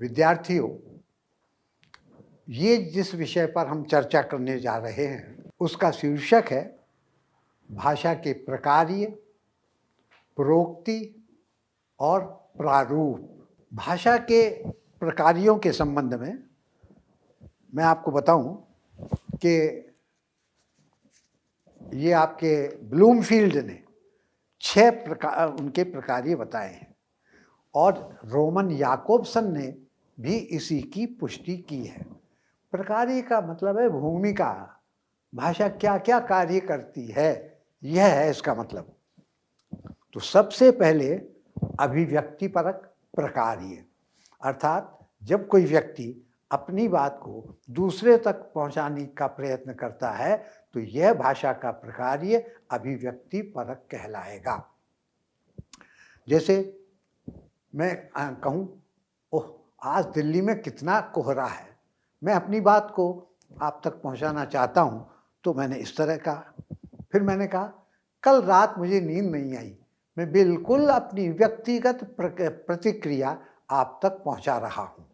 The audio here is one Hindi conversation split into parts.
विद्यार्थियों, ये जिस विषय पर हम चर्चा करने जा रहे हैं उसका शीर्षक है भाषा के प्रकार्य, प्रोक्ति और प्रारूप। भाषा के प्रकार्यों के संबंध में मैं आपको बताऊं कि ये आपके ब्लूमफील्ड ने 6 उनके प्रकार्य बताए हैं और रोमन याकोबसन ने भी इसी की पुष्टि की है। प्रकार्य का मतलब है भूमिका। भाषा क्या क्या कार्य करती है, यह है इसका मतलब। तो सबसे पहले अभिव्यक्तिपरक प्रकार्य, अर्थात जब कोई व्यक्ति अपनी बात को दूसरे तक पहुंचाने का प्रयत्न करता है तो यह भाषा का प्रकार्य अभिव्यक्तिपरक कहलाएगा। जैसे मैं कहूँ, ओह आज दिल्ली में कितना कोहरा है, मैं अपनी बात को आप तक पहुंचाना चाहता हूँ तो मैंने इस तरह कहा। फिर मैंने कहा कल रात मुझे नींद नहीं आई, मैं बिल्कुल अपनी व्यक्तिगत प्रतिक्रिया आप तक पहुंचा रहा हूँ।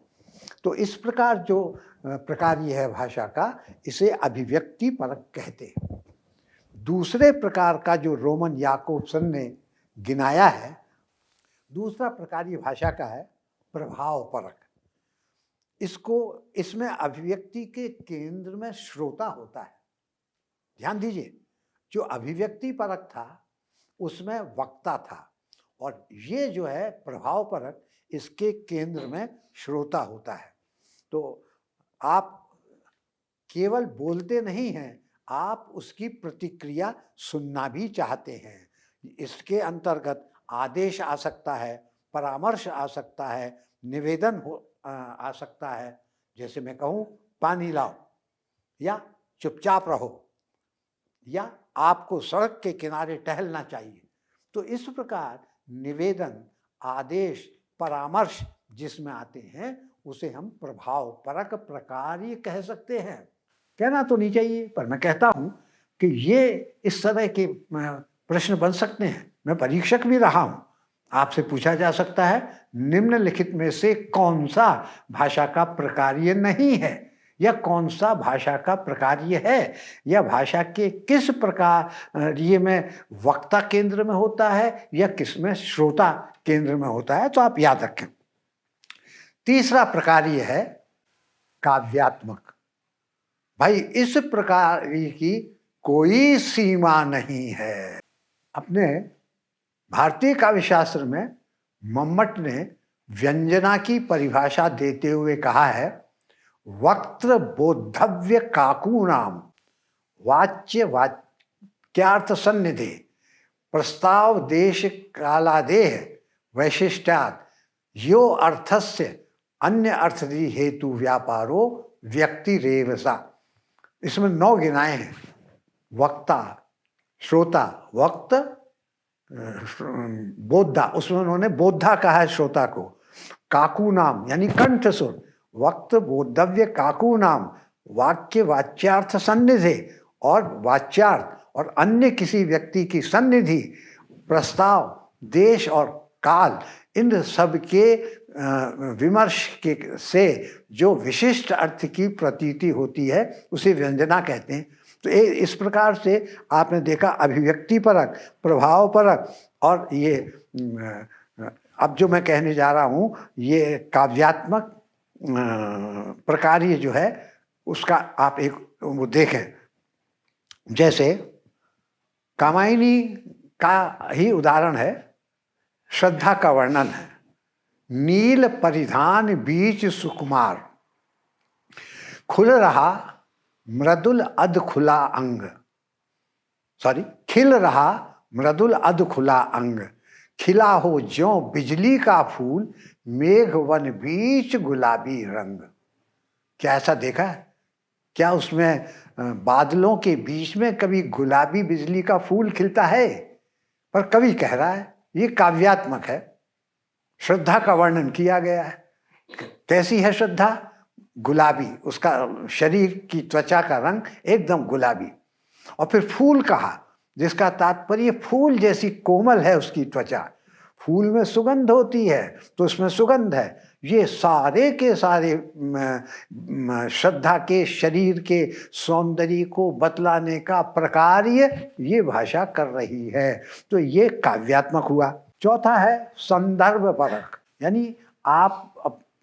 तो इस प्रकार जो प्रकार्य है भाषा का, इसे अभिव्यक्तिपरक कहते हैं। दूसरे प्रकार का जो रोमन याकोबसन ने गिनाया है, दूसरा प्रकार्य भाषा का है प्रभावपरक। इसमें अभिव्यक्ति के केंद्र में श्रोता होता है। ध्यान दीजिए, जो अभिव्यक्तिपरक था उसमें वक्ता था और ये जो है प्रभावपरक, इसके केंद्र में श्रोता होता है। तो आप केवल बोलते नहीं हैं, आप उसकी प्रतिक्रिया सुनना भी चाहते हैं। इसके अंतर्गत आदेश आ सकता है, परामर्श आ सकता है, निवेदन आ सकता है। जैसे मैं कहूँ पानी लाओ, या चुपचाप रहो, या आपको सड़क के किनारे टहलना चाहिए। तो इस प्रकार निवेदन, आदेश, परामर्श जिसमें आते हैं उसे हम प्रभावपरक प्रकार्य कह सकते हैं। कहना तो नहीं चाहिए, पर मैं कहता हूँ कि ये इस तरह के प्रश्न बन सकते हैं। मैं परीक्षक भी रहा हूँ। आपसे पूछा जा सकता है निम्नलिखित में से कौन सा भाषा का प्रकार्य नहीं है, या कौन सा भाषा का प्रकार्य है, या भाषा के किस प्रकार में वक्ता केंद्र में होता है या किस में श्रोता केंद्र में होता है। तो आप याद रखें। तीसरा प्रकार्य है काव्यात्मक। भाई इस प्रकार की कोई सीमा नहीं है। अपने भारतीय काव्यशास्त्र में मम्मट ने व्यंजना की परिभाषा देते हुए कहा है, वक्त्र बोद्धव्य काकूनाम वाच्य वाक्यार्थ सन्निधे प्रस्ताव देश कालादेह वैशिष्ट्यात् यो अर्थस्य अन्य अर्थधि हेतु व्यापारो व्यक्ति रेवसा। इसमें 9 गिनाए हैं। वक्ता, श्रोता, वक्त, बोधा, उसमें उन्होंने बोधा कहा है श्रोता को। काकू नाम यानी कंठ सुर, वक्त बोधव्य काकू नाम वाक्य वाच्यार्थ सन्निधि, और वाच्यार्थ और अन्य किसी व्यक्ति की सन्निधि, प्रस्ताव, देश और काल, इन सब के विमर्श के से जो विशिष्ट अर्थ की प्रतीति होती है उसे व्यंजना कहते हैं। तो इस प्रकार से आपने देखा अभिव्यक्तिपरक, प्रभावपरक, और ये अब जो मैं कहने जा रहा हूँ ये काव्यात्मक प्रकार्य जो है उसका आप एक वो देखें। जैसे कामायनी का ही उदाहरण है, श्रद्धा का वर्णन है। नील परिधान बीच सुकुमार, खुल रहा मृदुल अध खुला अंग, खिल रहा मृदुल अध खुला अंग, खिला हो ज्यों बिजली का फूल, मेघ वन बीच गुलाबी रंग। क्या ऐसा देखा है? क्या उसमें बादलों के बीच में कभी गुलाबी बिजली का फूल खिलता है? पर कवि कह रहा है ये काव्यात्मक है, श्रद्धा का वर्णन किया गया है। कैसी है श्रद्धा? गुलाबी, उसका शरीर की त्वचा का रंग एकदम गुलाबी। और फिर फूल कहा, जिसका तात्पर्य फूल जैसी कोमल है उसकी त्वचा। फूल में सुगंध होती है तो उसमें सुगंध है, ये सारे के सारे श्रद्धा के शरीर के सौंदर्य को बतलाने का प्रकार्य ये भाषा कर रही है। तो ये काव्यात्मक हुआ। चौथा है संदर्भ परक, यानी आप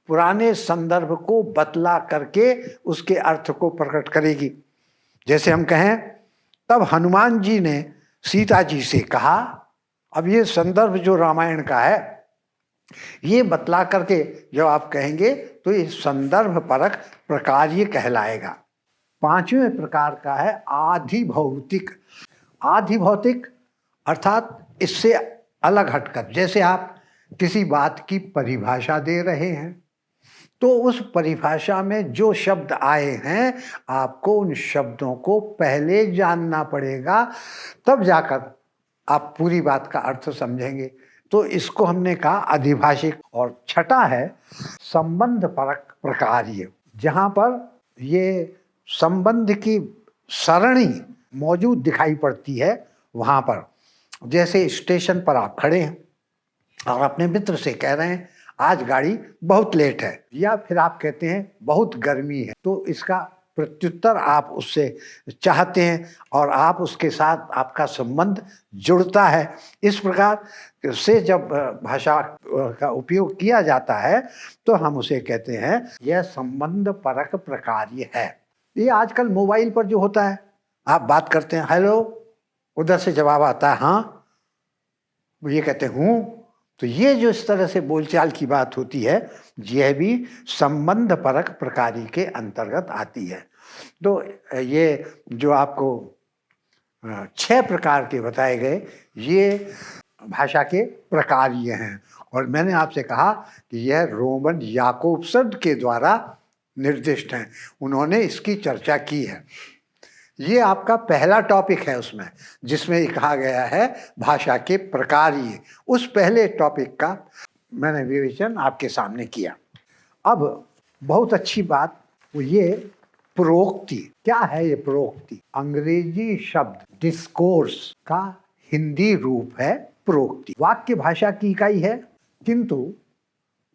पुराने संदर्भ को बतला करके उसके अर्थ को प्रकट करेगी। जैसे हम कहें तब हनुमान जी ने सीता जी से कहा, अब ये संदर्भ जो रामायण का है ये बतला करके जब आप कहेंगे तो ये संदर्भ परक प्रकार्य कहलाएगा। पांचवें प्रकार का है आधिभौतिक। आधिभौतिक अर्थात इससे अलग हटकर, जैसे आप किसी बात की परिभाषा दे रहे हैं तो उस परिभाषा में जो शब्द आए हैं आपको उन शब्दों को पहले जानना पड़ेगा, तब जाकर आप पूरी बात का अर्थ समझेंगे। तो इसको हमने कहा अधिभाषिक। और छठा है संबंध परक प्रकार्य, जहाँ पर ये संबंध की सरणी मौजूद दिखाई पड़ती है। वहाँ पर जैसे स्टेशन पर आप खड़े हैं और अपने मित्र से कह रहे हैं आज गाड़ी बहुत लेट है, या फिर आप कहते हैं बहुत गर्मी है, तो इसका प्रत्युत्तर आप उससे चाहते हैं और आप उसके साथ आपका संबंध जुड़ता है। इस प्रकार से जब भाषा का उपयोग किया जाता है तो हम उसे कहते हैं यह संबंध परक प्रकार्य है। ये आजकल मोबाइल पर जो होता है, आप बात करते हैं हेलो, उधर से जवाब आता है हाँ, ये कहते हूँ, तो ये जो इस तरह से बोलचाल की बात होती है यह भी संबंध परक प्रकार्य के अंतर्गत आती है। तो ये जो आपको 6 प्रकार के बताए गए ये भाषा के प्रकार्य हैं। और मैंने आपसे कहा कि यह रोमन याकोब्सन के द्वारा निर्दिष्ट हैं, उन्होंने इसकी चर्चा की है। ये आपका पहला टॉपिक है उसमें, जिसमें ये कहा गया है भाषा के प्रकार्य। उस पहले टॉपिक का मैंने विवेचन आपके सामने किया। अब बहुत अच्छी बात वो ये प्रोक्ति। क्या है ये प्रोक्ति? अंग्रेजी शब्द डिस्कोर्स का हिंदी रूप है प्रोक्ति। वाक्य भाषा की इकाई है, किंतु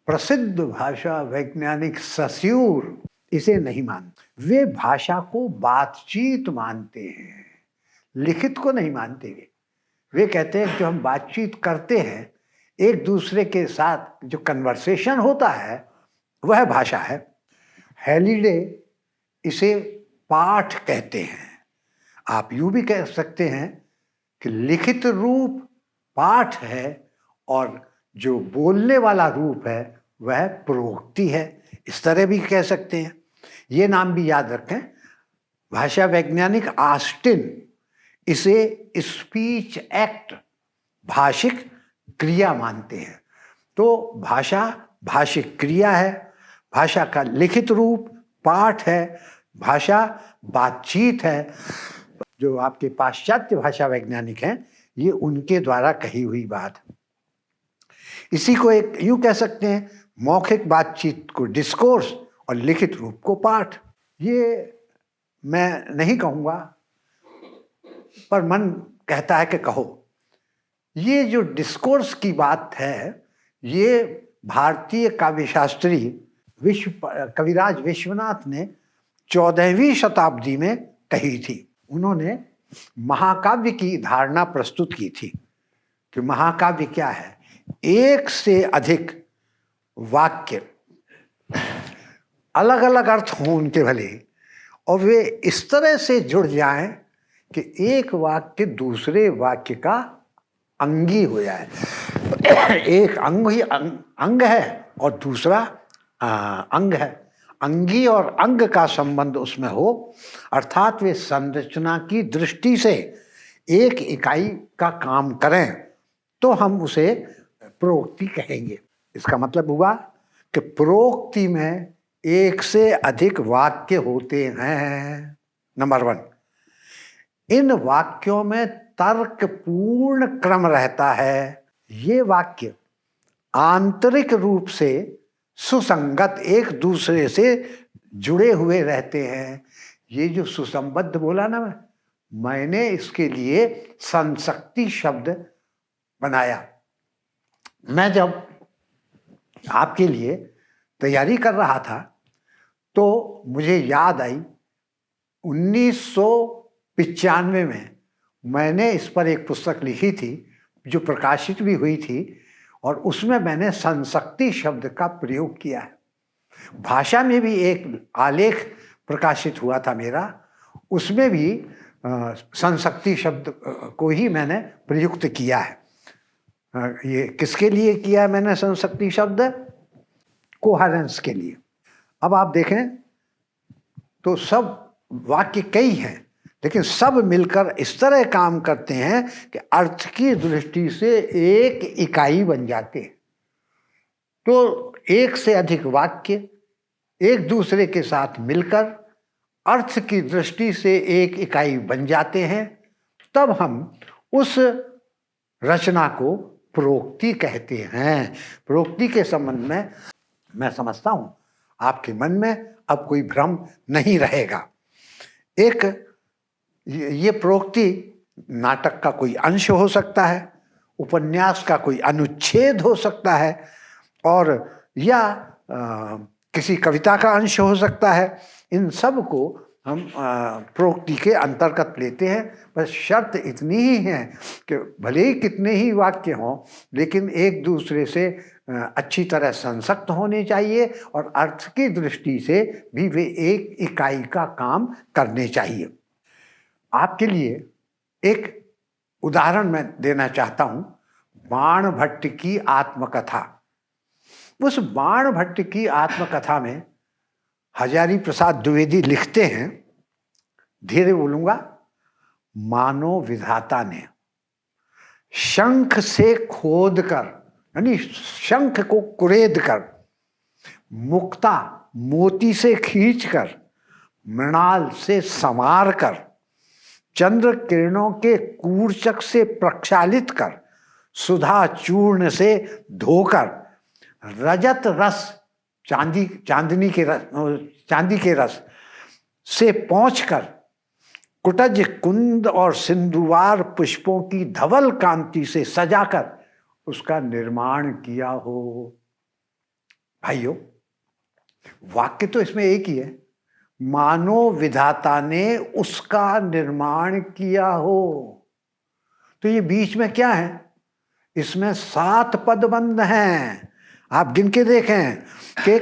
प्रसिद्ध भाषा वैज्ञानिक सस्यूर इसे नहीं मानते। वे भाषा को बातचीत मानते हैं, लिखित को नहीं मानते। वे कहते हैं जो हम बातचीत करते हैं एक दूसरे के साथ, जो कन्वर्सेशन होता है वह भाषा है। हेलिडे इसे पाठ कहते हैं। आप यूं भी कह सकते हैं कि लिखित रूप पाठ है और जो बोलने वाला रूप है वह प्रोक्ति है। इस तरह भी कह सकते हैं। ये नाम भी याद रखें। भाषा वैज्ञानिक ऑस्टिन इसे स्पीच एक्ट, भाषिक क्रिया मानते हैं। तो भाषा भाषिक क्रिया है, भाषा का लिखित रूप पाठ है, भाषा बातचीत है। जो आपके पाश्चात्य भाषा वैज्ञानिक हैं ये उनके द्वारा कही हुई बात। इसी को एक यूं कह सकते हैं, मौखिक बातचीत को डिस्कोर्स और लिखित रूप को पाठ। ये मैं नहीं कहूँगा पर मन कहता है कि कहो। ये जो डिस्कोर्स की बात है ये भारतीय काव्यशास्त्री कविराज विश्वनाथ ने 14वीं शताब्दी में कही थी। उन्होंने महाकाव्य की धारणा प्रस्तुत की थी कि महाकाव्य क्या है, एक से अधिक वाक्य, अलग अलग अर्थ हों उनके भले, और वे इस तरह से जुड़ जाएं कि एक वाक्य दूसरे वाक्य का अंगी हो जाए। एक अंग ही अंग है और दूसरा अंग है। अंगी और अंग का संबंध उसमें हो, अर्थात वे संरचना की दृष्टि से एक इकाई का काम करें, तो हम उसे प्रोक्ति कहेंगे। इसका मतलब हुआ कि प्रोक्ति में एक से अधिक वाक्य होते हैं। नंबर 1, इन वाक्यों में तर्कपूर्ण क्रम रहता है। ये वाक्य आंतरिक रूप से सुसंगत एक दूसरे से जुड़े हुए रहते हैं। ये जो सुसंबद्ध बोला ना मैंने इसके लिए संसक्ति शब्द बनाया। मैं जब आपके लिए तैयारी कर रहा था तो मुझे याद आई 1995 में मैंने इस पर एक पुस्तक लिखी थी जो प्रकाशित भी हुई थी, और उसमें मैंने संशक्ति शब्द का प्रयोग किया है। भाषा में भी एक आलेख प्रकाशित हुआ था मेरा, उसमें भी संशक्ति शब्द को ही मैंने प्रयुक्त किया है। ये किसके लिए किया है मैंने संशक्ति शब्द? कोहेरेंस के लिए। अब आप देखें तो सब वाक्य कई हैं, लेकिन सब मिलकर इस तरह काम करते हैं कि अर्थ की दृष्टि से एक इकाई बन जाते हैं। तो एक से अधिक वाक्य एक दूसरे के साथ मिलकर अर्थ की दृष्टि से एक इकाई बन जाते हैं, तब हम उस रचना को प्रोक्ति कहते हैं। प्रोक्ति के संबंध में मैं समझता हूं आपके मन में अब कोई भ्रम नहीं रहेगा। एक ये प्रोक्ति नाटक का कोई अंश हो सकता है, उपन्यास का कोई अनुच्छेद हो सकता है, और या किसी कविता का अंश हो सकता है। इन सब को हम प्रोक्ति के अंतर्गत लेते हैं। बस शर्त इतनी ही है कि भले ही कितने ही वाक्य हों, लेकिन एक दूसरे से अच्छी तरह संसक्त होने चाहिए और अर्थ की दृष्टि से भी वे एक इकाई का काम करने चाहिए। आपके लिए एक उदाहरण मैं देना चाहता हूं, बाणभट्ट की आत्मकथा। उस बाणभट्ट की आत्मकथा में हजारी प्रसाद द्विवेदी लिखते हैं, धीरे बोलूंगा, मानो विधाता ने शंख से खोद कर, यानी शंख को कुरेद कर, मुक्ता मोती से खींचकर, मृणाल से संवार कर, चंद्र किरणों के कूर्चक से प्रक्षालित कर, सुधा चूर्ण से धोकर, रजत रस चांदी के रस से पोंछकर, कुटज कुंद और सिंधुवार पुष्पों की धवल कांति से सजाकर उसका निर्माण किया हो। भाइयों, वाक्य तो इसमें एक ही है, मानो विधाता ने उसका निर्माण किया हो। तो ये बीच में क्या है? इसमें 7 पदबंध हैं। आप गिन के देखें कि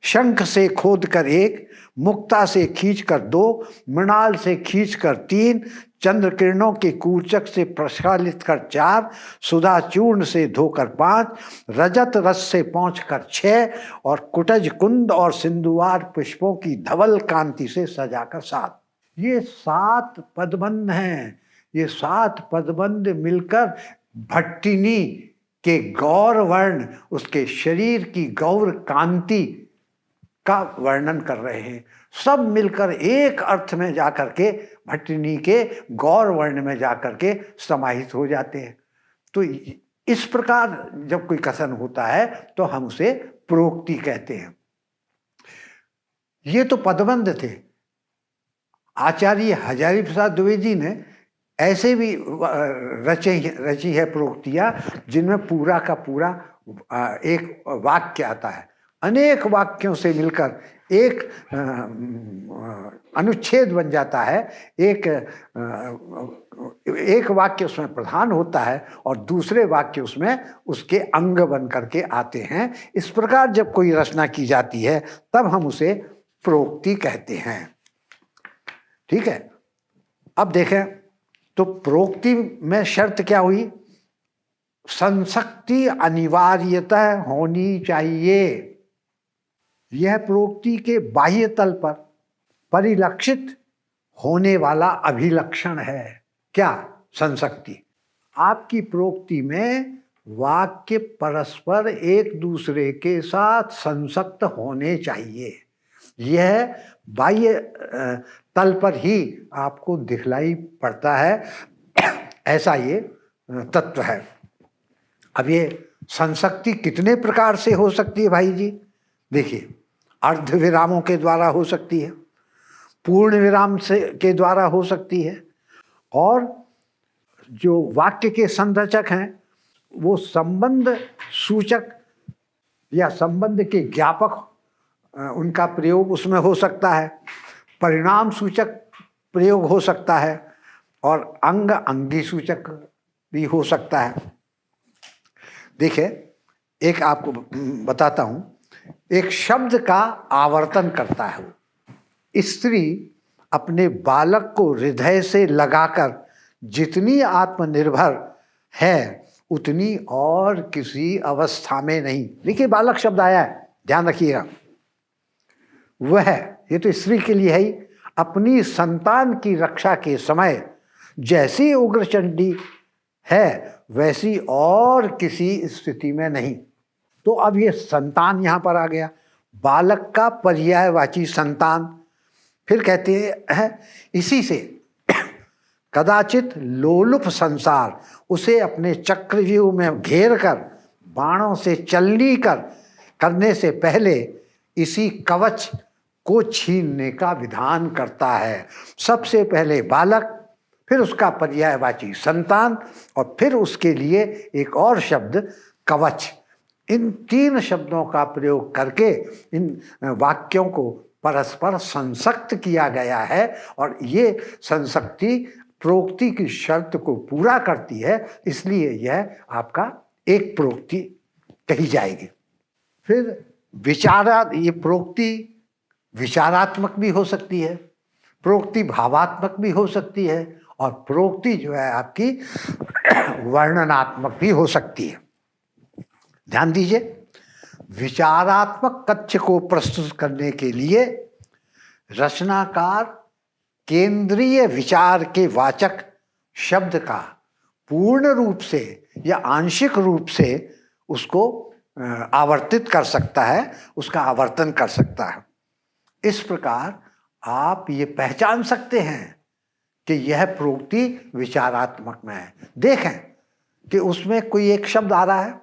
शंख से खोद कर 1, मुक्ता से खींचकर 2, मृणाल से खींचकर 3, चंद्र किरणों के कूर्चक से प्रक्षालित कर 4, सुधा चूर्ण से धोकर 5, रजत रस से पोंछकर 6, और कुटज कुंद और सिंधुवार पुष्पों की धवल कांति से सजाकर 7। ये 7 पदबंध हैं। ये 7 पदबंध मिलकर भट्टिनी के गौर वर्ण, उसके शरीर की गौर कांति का वर्णन कर रहे हैं। सब मिलकर एक अर्थ में जाकर के भट्टिनी के गौर वर्ण में जाकर के समाहित हो जाते हैं। तो इस प्रकार जब कोई कथन होता है तो हम उसे प्रोक्ति कहते हैं। ये तो पदबंध थे। आचार्य हजारी प्रसाद द्विवेदी ने ऐसे भी रची है प्रोक्तियां जिनमें पूरा का पूरा एक वाक्य आता है। अनेक वाक्यों से मिलकर एक अनुच्छेद बन जाता है। एक वाक्य उसमें प्रधान होता है और दूसरे वाक्य उसमें उसके अंग बन करके आते हैं। इस प्रकार जब कोई रचना की जाती है तब हम उसे प्रोक्ति कहते हैं। ठीक है, अब देखें तो प्रोक्ति में शर्त क्या हुई? संशक्ति अनिवार्यतः होनी चाहिए। यह प्रोक्ति के बाह्य तल पर परिलक्षित होने वाला अभिलक्षण है। क्या? संशक्ति। आपकी प्रोक्ति में वाक्य परस्पर एक दूसरे के साथ संशक्त होने चाहिए। यह बाह्य तल पर ही आपको दिखलाई पड़ता है, ऐसा ये तत्व है। अब ये संशक्ति कितने प्रकार से हो सकती है भाई जी? देखिए, अर्ध विरामों के द्वारा हो सकती है, पूर्ण विराम से के द्वारा हो सकती है, और जो वाक्य के संरचक हैं वो संबंध सूचक या संबंध के ज्ञापक उनका प्रयोग उसमें हो सकता है, परिणाम सूचक प्रयोग हो सकता है और अंग अंगी सूचक भी हो सकता है। देखिए, एक आपको बताता हूं, एक शब्द का आवर्तन करता है वो। स्त्री अपने बालक को हृदय से लगाकर जितनी आत्मनिर्भर है उतनी और किसी अवस्था में नहीं। देखिए, बालक शब्द आया है, ध्यान रखिएगा। वह, ये तो स्त्री के लिए है ही, अपनी संतान की रक्षा के समय जैसी उग्रचंडी है वैसी और किसी स्थिति में नहीं। तो अब ये संतान यहां पर आ गया, बालक का पर्यायवाची संतान। फिर कहते हैं इसी से कदाचित लोलुप संसार उसे अपने चक्रव्यूह में घेर कर बाणों से चलनी करने से पहले इसी कवच को छीनने का विधान करता है। सबसे पहले बालक, फिर उसका पर्यायवाची संतान और फिर उसके लिए एक और शब्द कवच। इन तीन शब्दों का प्रयोग करके इन वाक्यों को परस्पर संसक्त किया गया है और ये संसक्ति प्रोक्ति की शर्त को पूरा करती है, इसलिए यह आपका एक प्रोक्ति कही जाएगी। फिर ये प्रोक्ति विचारात्मक भी हो सकती है, प्रोक्ति भावात्मक भी हो सकती है और प्रोक्ति जो है आपकी वर्णनात्मक भी हो सकती है। ध्यान दीजिए, विचारात्मक तथ्य को प्रस्तुत करने के लिए रचनाकार केंद्रीय विचार के वाचक शब्द का पूर्ण रूप से या आंशिक रूप से उसको आवर्तित कर सकता है, उसका आवर्तन कर सकता है। इस प्रकार आप ये पहचान सकते हैं कि यह प्रोक्ति विचारात्मक में है। देखें कि उसमें कोई एक शब्द आ रहा है,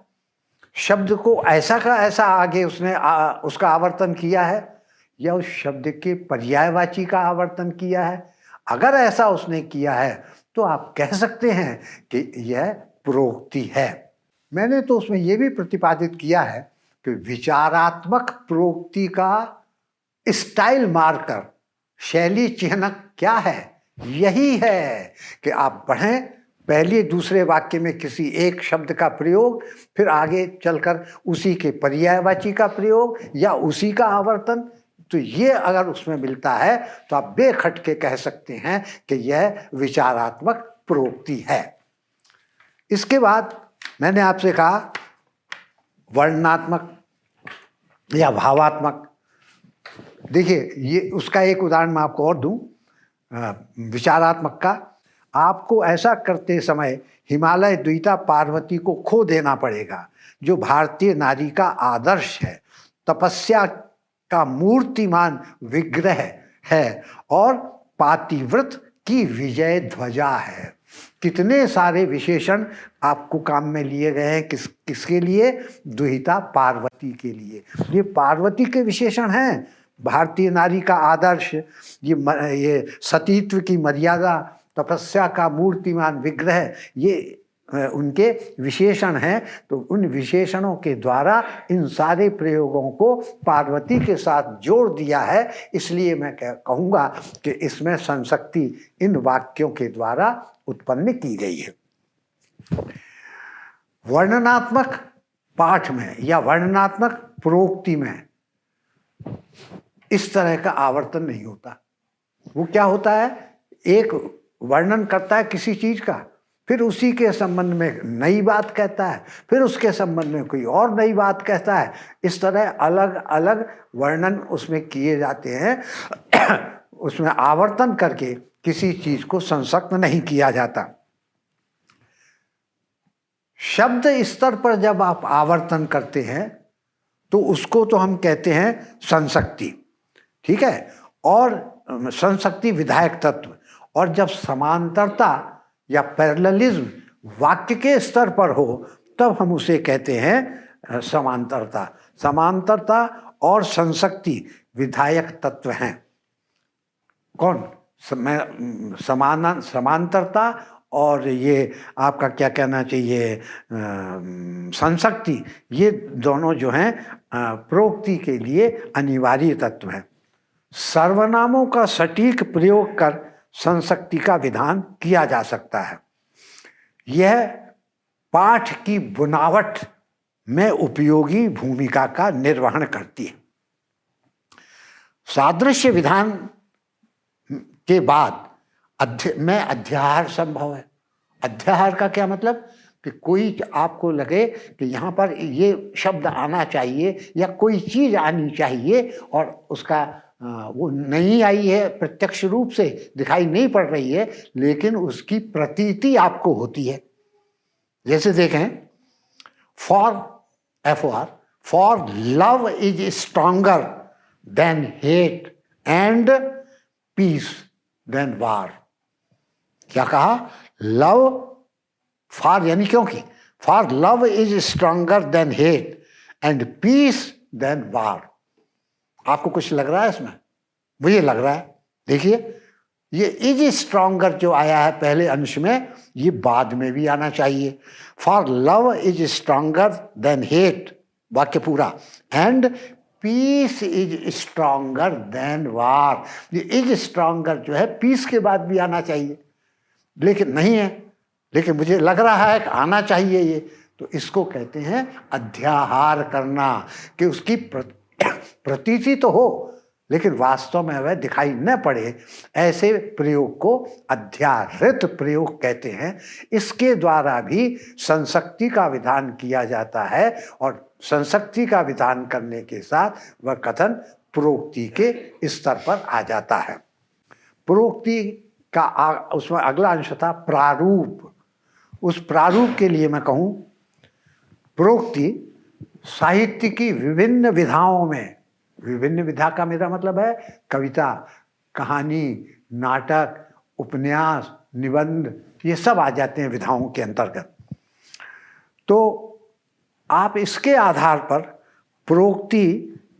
शब्द को ऐसा का ऐसा आगे उसने उसका आवर्तन किया है या उस शब्द के पर्यायवाची का आवर्तन किया है। अगर ऐसा उसने किया है तो आप कह सकते हैं कि यह प्रोक्ति है। मैंने तो उसमें यह भी प्रतिपादित किया है कि विचारात्मक प्रोक्ति का स्टाइल मार्कर, शैली चिन्हक क्या है? यही है कि आप पढ़ें पहले दूसरे वाक्य में किसी एक शब्द का प्रयोग, फिर आगे चलकर उसी के पर्यायवाची का प्रयोग या उसी का आवर्तन। तो ये अगर उसमें मिलता है तो आप बेखटके कह सकते हैं कि यह विचारात्मक प्रोक्ति है। इसके बाद मैंने आपसे कहा वर्णनात्मक या भावात्मक। देखिए, ये उसका एक उदाहरण मैं आपको और दूं विचारात्मक का। आपको ऐसा करते समय हिमालय द्विता पार्वती को खो देना पड़ेगा, जो भारतीय नारी का आदर्श है, तपस्या का मूर्तिमान विग्रह है और पातिव्रत की विजय ध्वजा है। कितने सारे विशेषण आपको काम में लिए गए हैं, किसके लिए? द्विता पार्वती के लिए। ये पार्वती के विशेषण हैं, भारतीय नारी का आदर्श, ये सतीत्व की मर्यादा, तपस्या का मूर्तिमान विग्रह, ये उनके विशेषण हैं। तो उन विशेषणों के द्वारा इन सारे प्रयोगों को पार्वती के साथ जोड़ दिया है। इसलिए मैं कहूँगा कि इसमें संसक्ति इन वाक्यों के द्वारा उत्पन्न की गई है। वर्णनात्मक पाठ में या वर्णनात्मक प्रोक्ति में इस तरह का आवर्तन नहीं होता। वो क्या होता है, एक वर्णन करता है किसी चीज का, फिर उसी के संबंध में नई बात कहता है, फिर उसके संबंध में कोई और नई बात कहता है। इस तरह अलग अलग वर्णन उसमें किए जाते हैं। उसमें आवर्तन करके किसी चीज को संसक्त नहीं किया जाता। शब्द स्तर पर जब आप आवर्तन करते हैं तो उसको तो हम कहते हैं संसक्ति, ठीक है, और संसक्ति विधायक तत्व। और जब समांतरता या पैरेललिज्म वाक्य के स्तर पर हो तब हम उसे कहते हैं समांतरता। समांतरता और संसक्ति विधायक तत्व हैं। कौन? समांतरता और ये आपका क्या कहना चाहिए संसक्ति, ये दोनों जो हैं प्रोक्ति के लिए अनिवार्य तत्व हैं। सर्वनामों का सटीक प्रयोग कर संसक्ति का विधान किया जा सकता है। यह पाठ की बुनावट में उपयोगी भूमिका का निर्वहन करती है। सादृश्य विधान के बाद में अध्याहार संभव है। अध्याहार का क्या मतलब कि कोई आपको लगे कि यहाँ पर ये शब्द आना चाहिए या कोई चीज आनी चाहिए और उसका वो नहीं आई है, प्रत्यक्ष रूप से दिखाई नहीं पड़ रही है, लेकिन उसकी प्रतीति आपको होती है। जैसे देखें, for love is stronger than hate and peace than war. क्या कहा? लव फॉर यानी क्योंकि, for love is stronger than hate and peace than war. आपको कुछ लग रहा है इसमें? मुझे लग रहा है। देखिए, ये इज स्ट्रॉन्गर जो आया है पहले अंश में, ये बाद में भी आना चाहिए। For love is stronger than hate, वाक्य पूरा, and peace is stronger than war. ये इज स्ट्रॉन्गर जो है पीस के बाद भी आना चाहिए, लेकिन नहीं है, लेकिन मुझे लग रहा है कि आना चाहिए ये, तो इसको कहते हैं अध्याहार करना, कि उसकी प्रतीति तो हो लेकिन वास्तव में वह दिखाई न पड़े। ऐसे प्रयोग को अध्याहृत प्रयोग कहते हैं। इसके द्वारा भी संसक्ति का विधान किया जाता है और संसक्ति का विधान करने के साथ वह कथन प्रोक्ति के स्तर पर आ जाता है। प्रोक्ति का उसमें अगला अंश था प्रारूप। उस प्रारूप के लिए मैं कहूँ, प्रोक्ति साहित्य की विभिन्न विधाओं में, विभिन्न विधा का मेरा मतलब है कविता, कहानी, नाटक, उपन्यास, निबंध, ये सब आ जाते हैं विधाओं के अंतर्गत। तो आप इसके आधार पर प्रोक्ति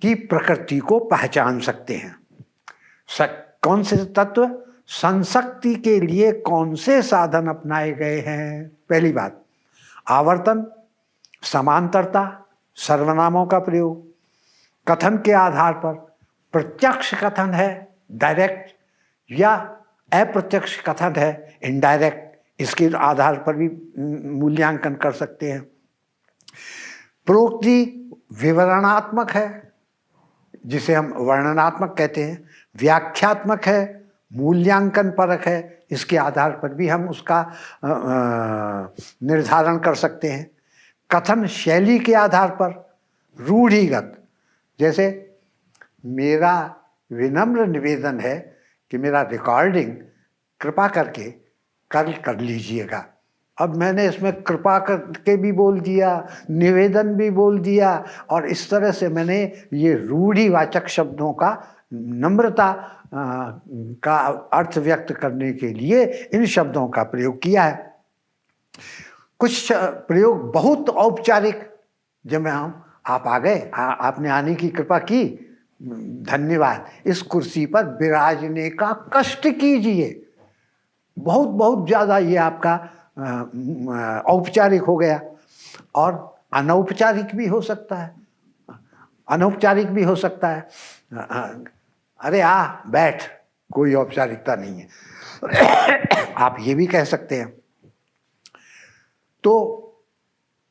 की प्रकृति को पहचान सकते हैं। कौन से तत्व संसक्ति के लिए कौन से साधन अपनाए गए हैं? पहली बात, आवर्तन, समांतरता, सर्वनामों का प्रयोग, कथन के आधार पर प्रत्यक्ष कथन है डायरेक्ट या अप्रत्यक्ष कथन है इनडायरेक्ट, इसके आधार पर भी मूल्यांकन कर सकते हैं। प्रोक्ति विवरणात्मक है, जिसे हम वर्णनात्मक कहते हैं, व्याख्यात्मक है, मूल्यांकन परक है, इसके आधार पर भी हम उसका निर्धारण कर सकते हैं। कथन शैली के आधार पर रूढ़िगत, जैसे मेरा विनम्र निवेदन है कि मेरा रिकॉर्डिंग कृपा करके कल कर लीजिएगा। अब मैंने इसमें कृपा करके भी बोल दिया, निवेदन भी बोल दिया, और इस तरह से मैंने ये रूढ़िवाचक शब्दों का नम्रता का अर्थ व्यक्त करने के लिए इन शब्दों का प्रयोग किया है। कुछ प्रयोग बहुत औपचारिक, जब आप आ गए, आपने आने की कृपा की, धन्यवाद, इस कुर्सी पर विराजने का कष्ट कीजिए, बहुत बहुत ज़्यादा ये आपका औपचारिक हो गया। और अनौपचारिक भी हो सकता है, अनौपचारिक भी हो सकता है, अरे आ बैठ, कोई औपचारिकता नहीं है, आप ये भी कह सकते हैं। तो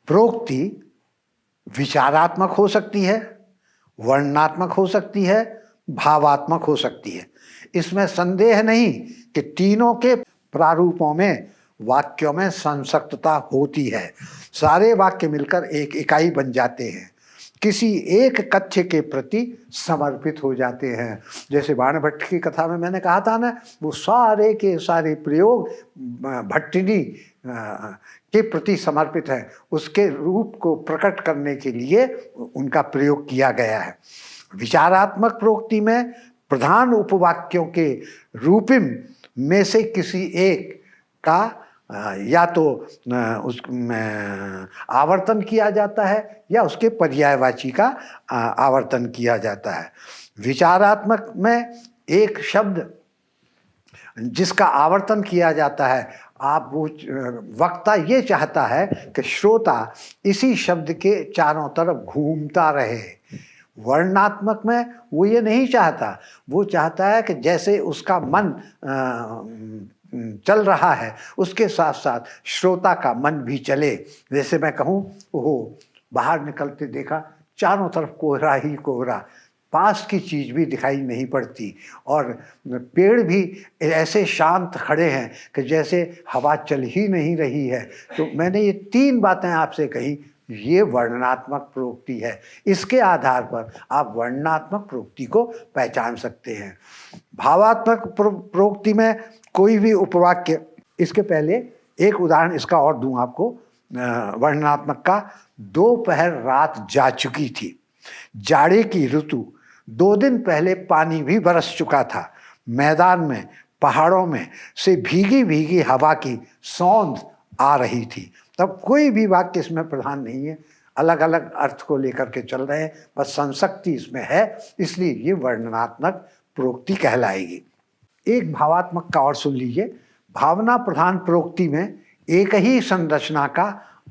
प्रोक्ति विचारात्मक हो सकती है, वर्णनात्मक हो सकती है, भावात्मक हो सकती है। इसमें संदेह नहीं कि तीनों के प्रारूपों में वाक्यों में संसक्तता होती है। सारे वाक्य मिलकर एक इकाई बन जाते हैं, किसी एक कथ्य के प्रति समर्पित हो जाते हैं। जैसे बाणभट्ट की कथा में मैंने कहा था ना, वो सारे के सारे प्रयोग भट्टिनी के प्रति समर्पित है, उसके रूप को प्रकट करने के लिए उनका प्रयोग किया गया है। विचारात्मक प्रोक्ति में प्रधान उपवाक्यों के रूपिम में से किसी एक का या तो उसमें आवर्तन किया जाता है या उसके पर्यायवाची का आवर्तन किया जाता है। विचारात्मक में एक शब्द जिसका आवर्तन किया जाता है आप वो वक्ता ये चाहता है कि श्रोता इसी शब्द के चारों तरफ घूमता रहे। वर्णनात्मक में वो ये नहीं चाहता, वो चाहता है कि जैसे उसका मन चल रहा है उसके साथ साथ श्रोता का मन भी चले। जैसे मैं कहूँ, ओहो बाहर निकलते देखा चारों तरफ कोहरा ही कोहरा, पास की चीज भी दिखाई नहीं पड़ती, और पेड़ भी ऐसे शांत खड़े हैं कि जैसे हवा चल ही नहीं रही है। तो मैंने ये 3 बातें आपसे कही, ये वर्णनात्मक प्रोक्ति है। इसके आधार पर आप वर्णनात्मक प्रोक्ति को पहचान सकते हैं। भावात्मक प्रोक्ति में कोई भी उपवाक्य, इसके पहले एक उदाहरण इसका और दूं आपको वर्णनात्मक का। दोपहर रात जा चुकी थी, जाड़े की ऋतु, 2 दिन पहले पानी भी बरस चुका था, मैदान में पहाड़ों में से भीगी भीगी हवा की सौंध आ रही थी। तब कोई भी वाक्य इसमें प्रधान नहीं है, अलग अलग अर्थ को लेकर के चल रहे हैं, बस संसक्ति इसमें है, इसलिए ये वर्णनात्मक प्रोक्ति कहलाएगी। एक भावात्मक का और सुन लीजिए। भावना प्रधान प्रोक्ति में एक ही संरचना का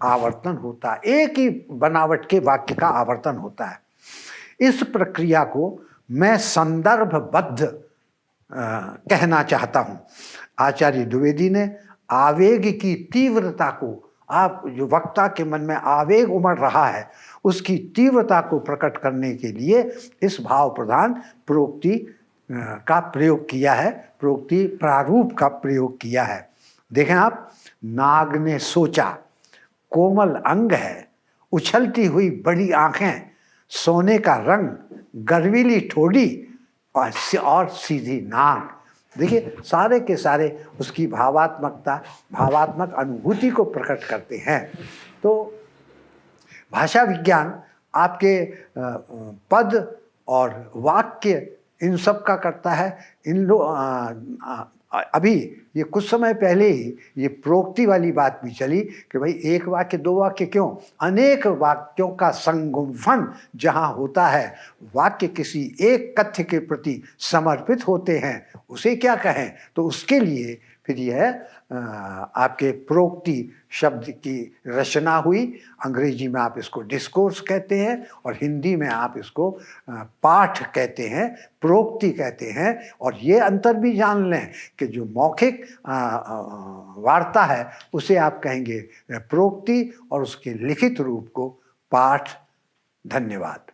आवर्तन होता है, एक ही बनावट के वाक्य का आवर्तन होता है। इस प्रक्रिया को मैं संदर्भबद्ध कहना चाहता हूं। आचार्य द्विवेदी ने आवेग की तीव्रता को, आप जो वक्ता के मन में आवेग उमड़ रहा है उसकी तीव्रता को प्रकट करने के लिए इस भाव प्रधान प्रोक्ति का प्रयोग किया है, प्रोक्ति प्रारूप का प्रयोग किया है। देखें आप, नाग ने सोचा, कोमल अंग है, उछलती हुई बड़ी आंखें, सोने का रंग, गर्वीली ठोड़ी और सीधी नाक। देखिए सारे के सारे उसकी भावात्मकता, भावात्मक अनुभूति को प्रकट करते हैं। तो भाषा विज्ञान आपके पद और वाक्य इन सब का करता है। अभी ये कुछ समय पहले ही ये प्रोक्ति वाली बात भी चली कि भाई एक वाक्य 2 वाक्य क्यों, अनेक वाक्यों का संगुम्फन जहाँ होता है, वाक्य किसी एक कथ्य के प्रति समर्पित होते हैं, उसे क्या कहें। तो उसके लिए फिर यह आपके प्रोक्ति शब्द की रचना हुई। अंग्रेजी में आप इसको डिस्कोर्स कहते हैं और हिंदी में आप इसको पाठ कहते हैं, प्रोक्ति कहते हैं। और ये अंतर भी जान लें कि जो मौखिक वार्ता है उसे आप कहेंगे प्रोक्ति और उसके लिखित रूप को पाठ। धन्यवाद।